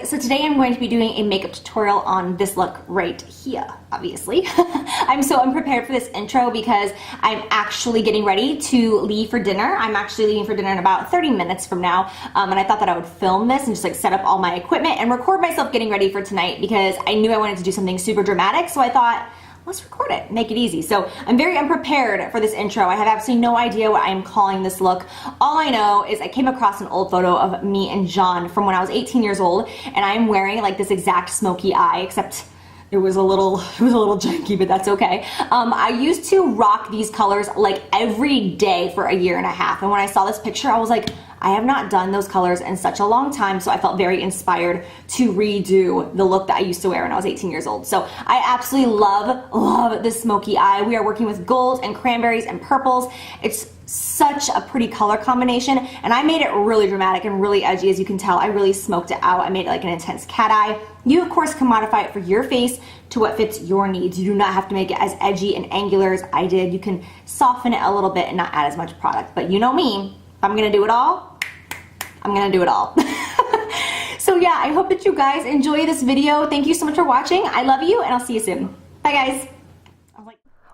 guys, so today I'm going to be doing a makeup tutorial on this look right here, obviously. I'm so unprepared for this intro because I'm actually getting ready to leave for dinner. I'm actually leaving for dinner in about 30 minutes from now, and I thought that I would film this and just like set up all my equipment and record myself getting ready for tonight because I knew I wanted to do something super dramatic, so I thought, let's record it, make it easy. So I'm very unprepared for this intro. I have absolutely no idea what I am calling this look. All I know is I came across an old photo of me and John from when I was 18 years old, and I am wearing like this exact smoky eye, except it was a little janky, but that's okay. I used to rock these colors like every day for a year and a half, and when I saw this picture, I was like, I have not done those colors in such a long time, so I felt very inspired to redo the look that I used to wear when I was 18 years old. So I absolutely love this smoky eye. We are working with golds and cranberries and purples. It's such a pretty color combination, and I made it really dramatic and really edgy. As you can tell, I really smoked it out. I made it like an intense cat eye. You of course can modify it for your face to what fits your needs. You do not have to make it as edgy and angular as I did. You can soften it a little bit and not add as much product, but you know me, if I'm gonna do it all, I'm gonna do it all. So yeah, I hope that you guys enjoy this video. Thank you so much for watching. I love you, and I'll see you soon. Bye guys.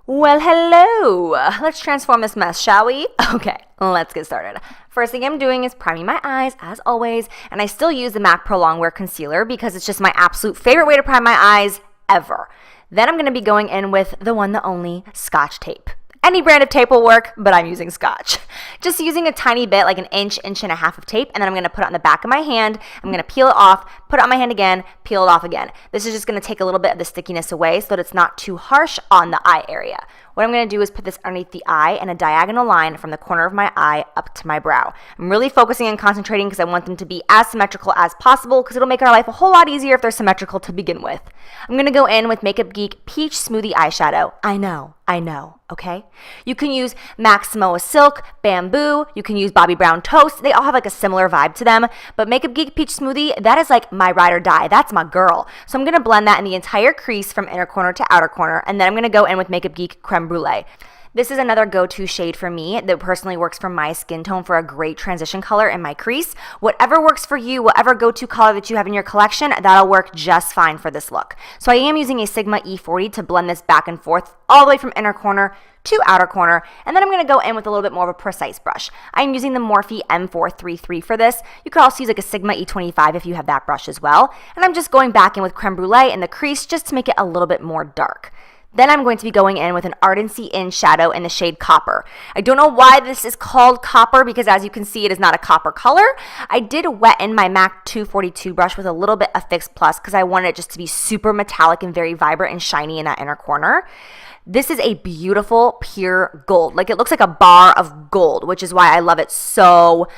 Well, hello. Let's transform this mess, shall we? Okay, let's get started. First thing I'm doing is priming my eyes, as always, and I still use the MAC Pro Longwear Concealer because it's just my absolute favorite way to prime my eyes ever. Then I'm gonna be going in with the one, the only Scotch tape. Any brand of tape will work, but I'm using Scotch. Just using a tiny bit, like an inch and a half of tape, and then I'm gonna put it on the back of my hand. I'm gonna peel it off, put it on my hand again, peel it off again. This is just gonna take a little bit of the stickiness away so that it's not too harsh on the eye area. What I'm gonna do is put this underneath the eye in a diagonal line from the corner of my eye up to my brow. I'm really focusing and concentrating because I want them to be as symmetrical as possible because it'll make our life a whole lot easier if they're symmetrical to begin with. I'm gonna go in with Makeup Geek Peach Smoothie Eyeshadow. I know, okay? You can use MAC Samoa Silk, Bamboo, you can use Bobbi Brown Toast. They all have like a similar vibe to them, but Makeup Geek Peach Smoothie, that is like my ride or die. That's my girl. So I'm gonna blend that in the entire crease from inner corner to outer corner, and then I'm gonna go in with Makeup Geek Creme Brulee. This is another go-to shade for me that personally works for my skin tone for a great transition color in my crease. Whatever works for you, whatever go-to color that you have in your collection, that'll work just fine for this look. So I am using a Sigma E40 to blend this back and forth all the way from inner corner to outer corner, and then I'm going to go in with a little bit more of a precise brush. I'm using the Morphe M433 for this. You could also use like a Sigma E25 if you have that brush as well, and I'm just going back in with Creme Brulee in the crease just to make it a little bit more dark. Then I'm going to be going in with an Ardency In shadow in the shade Copper. I don't know why this is called Copper because as you can see, it is not a copper color. I did wet in my MAC 242 brush with a little bit of Fix Plus because I wanted it just to be super metallic and very vibrant and shiny in that inner corner. This is a beautiful pure gold. Like it looks like a bar of gold, which is why I love it so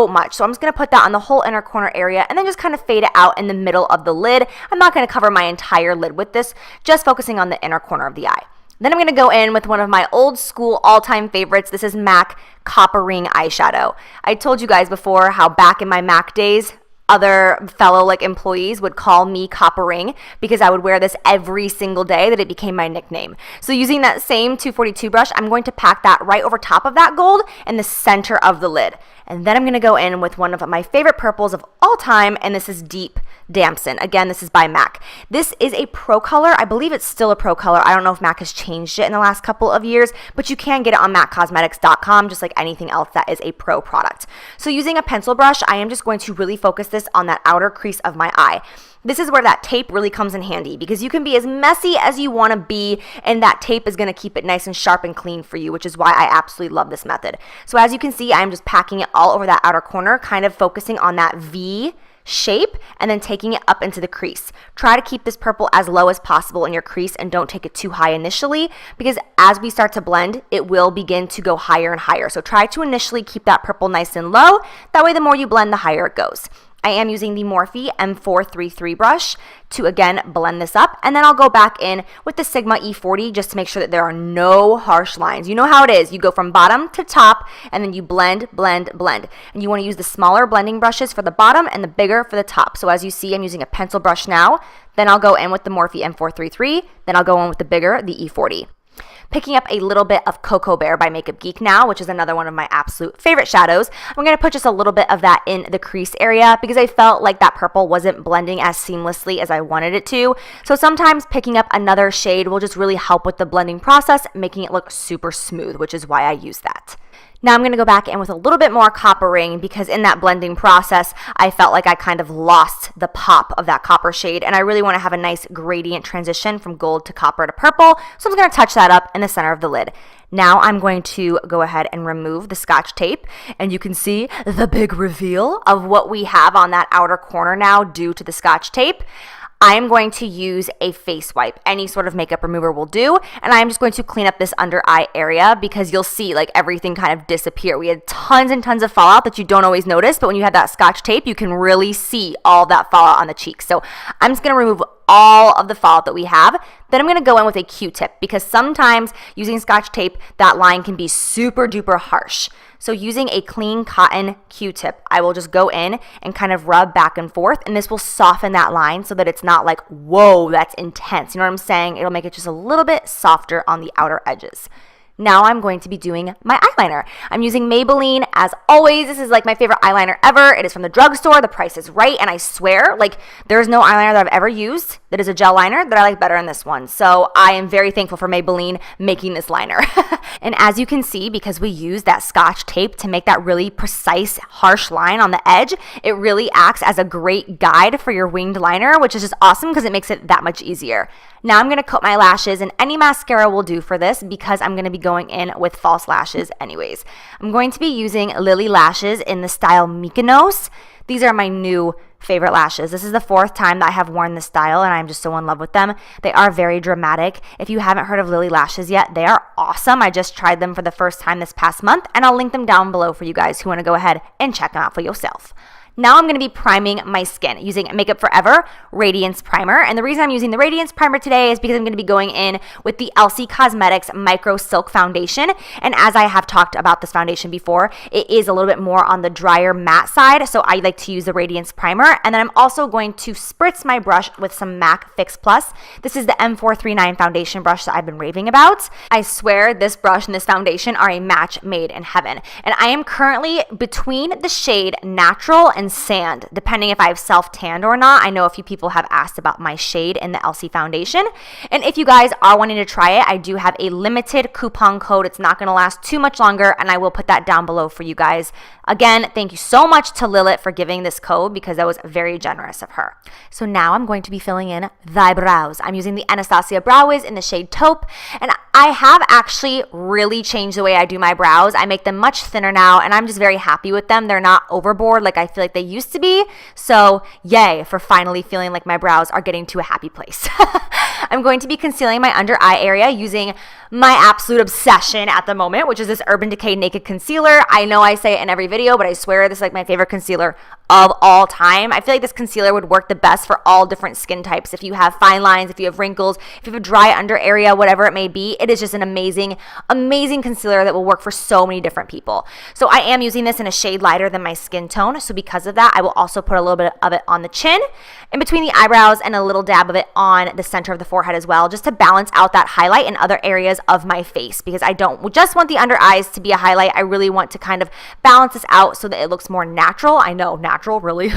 much. So I'm just going to put that on the whole inner corner area and then just kind of fade it out in the middle of the lid. I'm not going to cover my entire lid with this, just focusing on the inner corner of the eye. Then I'm going to go in with one of my old school all-time favorites. This is MAC Copper Ring Eyeshadow. I told you guys before how back in my MAC days, other fellow like employees would call me Copper Ring because I would wear this every single day that it became my nickname. So using that same 242 brush, I'm going to pack that right over top of that gold in the center of the lid. And then I'm going to go in with one of my favorite purples of all time, and this is Deep Damson. Again, this is by MAC. This is a pro color. I believe it's still a pro color. I don't know if MAC has changed it in the last couple of years, but you can get it on maccosmetics.com just like anything else that is a pro product. So using a pencil brush, I am just going to really focus this on that outer crease of my eye. This is where that tape really comes in handy because you can be as messy as you want to be, and that tape is going to keep it nice and sharp and clean for you, which is why I absolutely love this method. So as you can see, I'm just packing it all over that outer corner, kind of focusing on that V shape and then taking it up into the crease. Try to keep this purple as low as possible in your crease and don't take it too high initially because as we start to blend, it will begin to go higher and higher. So try to initially keep that purple nice and low. That way, the more you blend, the higher it goes. I am using the Morphe M433 brush to again blend this up, and then I'll go back in with the Sigma E40 just to make sure that there are no harsh lines. You know how it is. You go from bottom to top and then you blend. And you want to use the smaller blending brushes for the bottom and the bigger for the top. So as you see, I'm using a pencil brush now. Then I'll go in with the Morphe M433. Then I'll go in with the bigger, the E40. Picking up a little bit of Cocoa Bear by Makeup Geek now, which is another one of my absolute favorite shadows. I'm going to put just a little bit of that in the crease area because I felt like that purple wasn't blending as seamlessly as I wanted it to. So sometimes picking up another shade will just really help with the blending process, making it look super smooth, which is why I use that. Now I'm going to go back in with a little bit more coppering because in that blending process, I felt like I kind of lost the pop of that copper shade, and I really want to have a nice gradient transition from gold to copper to purple, so I'm just going to touch that up in the center of the lid. Now I'm going to go ahead and remove the Scotch tape, and you can see the big reveal of what we have on that outer corner now due to the Scotch tape. I am going to use a face wipe. Any sort of makeup remover will do. And I'm just going to clean up this under eye area because you'll see like everything kind of disappear. We had tons and tons of fallout that you don't always notice, but when you have that Scotch tape, you can really see all that fallout on the cheeks. So I'm just going to remove all of the fallout that we have. Then I'm going to go in with a Q-tip because sometimes using Scotch tape, that line can be super duper harsh. So using a clean cotton Q-tip, I will just go in and kind of rub back and forth, and this will soften that line so that it's not like, whoa, that's intense. You know what I'm saying? It'll make it just a little bit softer on the outer edges. Now I'm going to be doing my eyeliner. I'm using Maybelline as always. This is like my favorite eyeliner ever. It is from the drugstore. The price is right, and I swear, like, there's no eyeliner that I've ever used that is a gel liner that I like better than this one. So I am very thankful for Maybelline making this liner. And as you can see, because we use that Scotch tape to make that really precise, harsh line on the edge, it really acts as a great guide for your winged liner, which is just awesome because it makes it that much easier. Now I'm going to coat my lashes, and any mascara will do for this because I'm going to be going in with false lashes anyways. I'm going to be using Lily lashes in the style Mykonos. These are my new favorite lashes. This is the 4th time that I have worn this style, and I'm just so in love with them. They are very dramatic. If you haven't heard of Lily lashes yet, they are awesome. I just tried them for the first time this past month, and I'll link them down below for you guys who want to go ahead and check them out for yourself. Now I'm going to be priming my skin using Makeup Forever Radiance Primer. And the reason I'm using the Radiance Primer today is because I'm going to be going in with the LC Cosmetics Micro Silk Foundation. And as I have talked about this foundation before, it is a little bit more on the drier matte side. So I like to use the Radiance Primer. And then I'm also going to spritz my brush with some MAC Fix Plus. This is the M439 foundation brush that I've been raving about. I swear this brush and this foundation are a match made in heaven. And I am currently between the shade Natural and Sand, depending if I've self-tanned or not. I know a few people have asked about my shade in the LC foundation. And if you guys are wanting to try it, I do have a limited coupon code. It's not going to last too much longer, and I will put that down below for you guys. Again, thank you so much to Lilith for giving this code because that was very generous of her. So now I'm going to be filling in the brows. I'm using the Anastasia Brow Wiz in the shade Taupe, and I have actually really changed the way I do my brows. I make them much thinner now, and I'm just very happy with them. They're not overboard like I feel like they used to be. So yay for finally feeling like my brows are getting to a happy place. I'm going to be concealing my under eye area using my absolute obsession at the moment, which is this Urban Decay Naked Concealer. I know I say it in every video, but I swear this is like my favorite concealer of all time. I feel like this concealer would work the best for all different skin types. If you have fine lines, if you have wrinkles, if you have a dry under area, whatever it may be, it is just an amazing, amazing concealer that will work for so many different people. So I am using this in a shade lighter than my skin tone. So because of that, I will also put a little bit of it on the chin, in between the eyebrows, and a little dab of it on the center of the forehead as well, just to balance out that highlight in other areas of my face, because I don't just want the under eyes to be a highlight. I really want to kind of balance this out so that it looks more natural. I know, natural, really,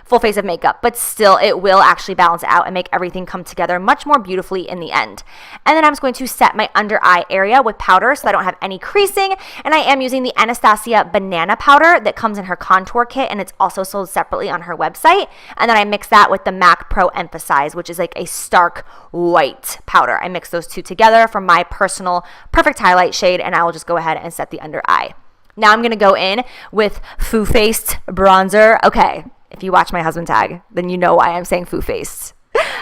full face of makeup, but still it will actually balance it out and make everything come together much more beautifully in the end. And then I'm just going to set my under eye area with powder so I don't have any creasing, and I am using the Anastasia Banana Powder that comes in her contour kit, and it's also sold separately on her website. And then I mix that with the MAC Pro Emphasize, which is like a stark white powder. I mix those two together for my personal perfect highlight shade, and I will just go ahead and set the under eye. Now I'm going to go in with Foo Faced bronzer. Okay, if you watch my husband tag, then you know why I'm saying Foo Faced.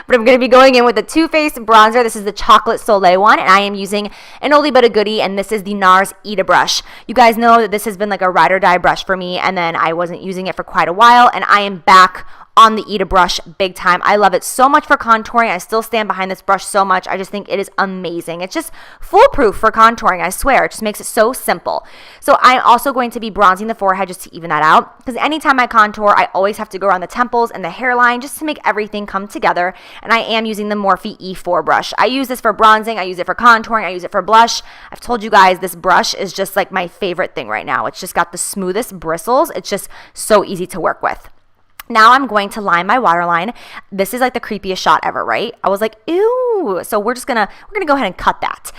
But I'm going to be going in with the Too Faced bronzer. This is the Chocolate Soleil one, and I am using an oldie but a goodie, and this is the NARS Ita brush. You guys know that this has been like a ride or die brush for me, and then I wasn't using it for quite a while, and I am back on the Eda brush big time. I love it so much for contouring. I still stand behind this brush so much. I just think it is amazing. It's just foolproof for contouring, I swear. It just makes it so simple. So I'm also going to be bronzing the forehead just to even that out, because anytime I contour, I always have to go around the temples and the hairline just to make everything come together. And I am using the Morphe E4 brush. I use this for bronzing, I use it for contouring, I use it for blush. I've told you guys this brush is just like my favorite thing right now. It's just got the smoothest bristles. It's just so easy to work with. Now I'm going to line my waterline. This is like the creepiest shot ever, right? I was like, ew. So we're gonna go ahead and cut that.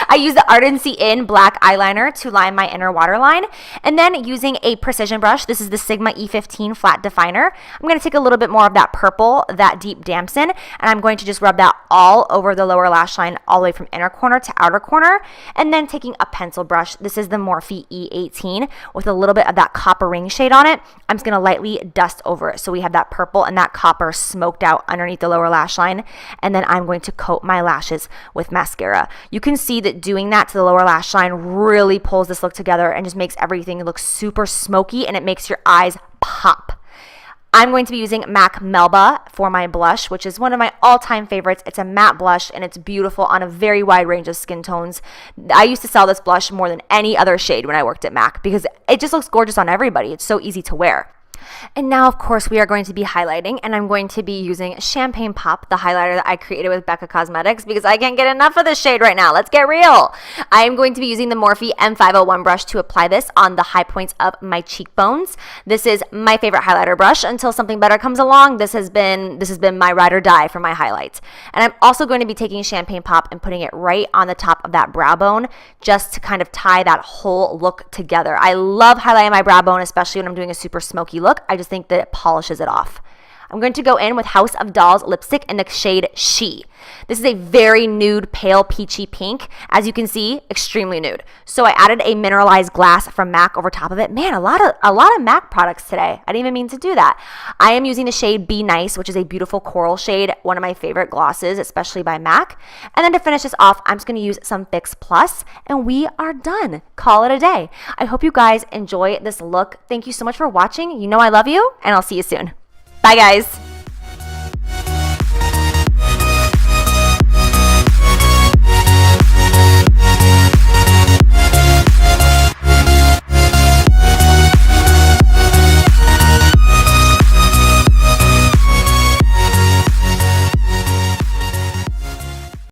I use the Ardency In black eyeliner to line my inner waterline. And then using a precision brush, this is the Sigma E15 flat definer. I'm gonna take a little bit more of that purple, that deep dampen, and I'm going to just rub that all over the lower lash line, all the way from inner corner to outer corner. And then taking a pencil brush, this is the Morphe E18 with a little bit of that copper ring shade on it. I'm just gonna lightly dust over it. So we have that purple and that copper smoked out underneath the lower lash line. And then I'm going to coat my lashes with mascara. You can see that doing that to the lower lash line really pulls this look together and just makes everything look super smoky, and it makes your eyes pop. I'm going to be using MAC Melba for my blush, which is one of my all-time favorites. It's a matte blush, and it's beautiful on a very wide range of skin tones. I used to sell this blush more than any other shade when I worked at MAC because it just looks gorgeous on everybody. It's so easy to wear. And now, of course, we are going to be highlighting, and I'm going to be using Champagne Pop, the highlighter that I created with Becca Cosmetics, because I can't get enough of this shade right now. Let's get real. I am going to be using the Morphe M501 brush to apply this on the high points of my cheekbones. This is my favorite highlighter brush until something better comes along. This has been my ride or die for my highlights. And I'm also going to be taking Champagne Pop and putting it right on the top of that brow bone just to kind of tie that whole look together. I love highlighting my brow bone, especially when I'm doing a super smoky look. I just think that it polishes it off. I'm going to go in with House of Dolls lipstick in the shade She. This is a very nude, pale, peachy pink. As you can see, extremely nude. So I added a mineralized glass from MAC over top of it. Man, a lot of MAC products today. I didn't even mean to do that. I am using the shade Be Nice, which is a beautiful coral shade, one of my favorite glosses, especially by MAC. And then to finish this off, I'm just going to use some Fix Plus, and we are done. Call it a day. I hope you guys enjoy this look. Thank you so much for watching. You know I love you, and I'll see you soon. Bye, guys.